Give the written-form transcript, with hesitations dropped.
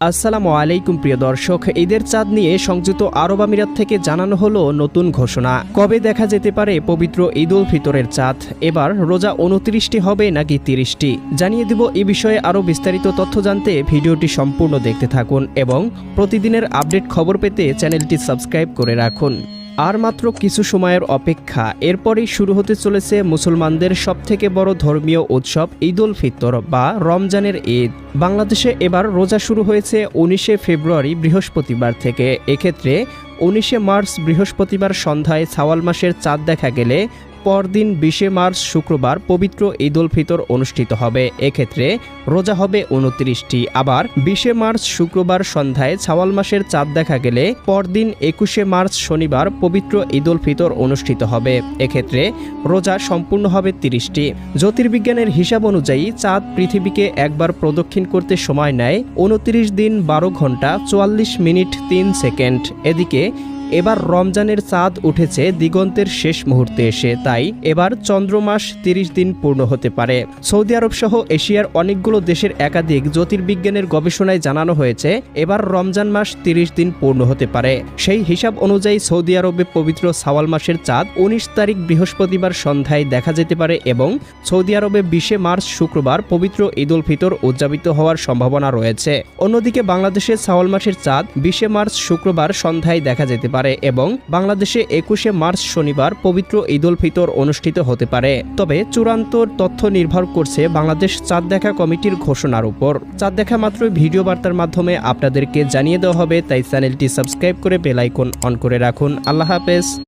আসসালামু আলাইকুম প্রিয় দর্শক, ঈদের চাঁদ নিয়ে সংযুক্ত আরব আমিরাত থেকে জানানো হলো নতুন ঘোষণা। কবে দেখা যেতে পারে পবিত্র ঈদ উল ফিতরের চাঁদ? এবার রোজা 29টি হবে নাকি 30টি? জানিয়ে দেব এই বিষয়ে আরও বিস্তারিত তথ্য জানতে ভিডিওটি সম্পূর্ণ দেখতে থাকুন এবং প্রতিদিনের আপডেট খবর পেতে চ্যানেলটি সাবস্ক্রাইব করে রাখুন। আর মাত্র কিছু সময়ের অপেক্ষা, এরপরই শুরু হতে চলেছে মুসলমানদের সবথেকে বড় ধর্মীয় উৎসব ঈদ উল ফিতর বা রমজানের ঈদ। বাংলাদেশে এবার রোজা শুরু হয়েছে 19শে ফেব্রুয়ারি বৃহস্পতিবার থেকে। এক্ষেত্রে 19শে মার্চ বৃহস্পতিবার সন্ধ্যায় শাওয়াল মাসের চাঁদ দেখা গেলে পরদিন 20শে মার্চ শুক্রবার পবিত্র ঈদ উল ফিতর অনুষ্ঠিত হবে। এক্ষেত্রে রোজা হবে 29টি। আবার 20শে মার্চ শুক্রবার সন্ধ্যায় শাওয়াল মাসের চাঁদ দেখা গেলে পরদিন 21শে মার্চ শনিবার পবিত্র ঈদ উল ফিতর অনুষ্ঠিত হবে। এক্ষেত্রে রোজা সম্পূর্ণ হবে 30টি। জ্যোতির্বিজ্ঞানের হিসাব অনুযায়ী চাঁদ পৃথিবীকে একবার প্রদক্ষিণ করতে সময় নেয় 29 দিন 12 ঘন্টা 44 মিনিট 3 সেকেন্ড। এদিকে এবার রমজানের চাঁদ উঠেছে দিগন্তের শেষ মুহূর্তে এসে, তাই এবার চন্দ্রমাস 30 দিন পূর্ণ হতে পারে। সৌদি আরব সহ এশিয়ার অনেকগুলো দেশের একাধিক জ্যোতির্বিজ্ঞানের গবেষণায় জানানো হয়েছে এবার রমজান মাস 30 দিন পূর্ণ হতে পারে। সেই হিসাব অনুযায়ী সৌদি আরবে পবিত্র শাওয়াল মাসের চাঁদ 19 তারিখ বৃহস্পতিবার সন্ধ্যায় দেখা যেতে পারে এবং সৌদি আরবে 20শে মার্চ শুক্রবার পবিত্র ঈদ উল ফিতর উদযাপিত হওয়ার সম্ভাবনা রয়েছে। অন্যদিকে বাংলাদেশের শাওয়াল মাসের চাঁদ 20শে মার্চ শুক্রবার সন্ধ্যায় দেখা যেতে পারে এবং বাংলাদেশে 21শে মার্চ শনিবার পবিত্র ঈদ উল ফিতর অনুষ্ঠিত হতে পারে। তবে চূড়ান্ত তথ্য নির্ভর করছে বাংলাদেশ চাঁদ দেখা কমিটির ঘোষণার উপর। চাঁদ দেখা মাত্রই ভিডিও বার্তার মাধ্যমে আপনাদেরকে জানিয়ে দেওয়া হবে, তাই চ্যানেলটি সাবস্ক্রাইব করে বেল আইকন অন করে রাখুন। আল্লাহ হাফেজ।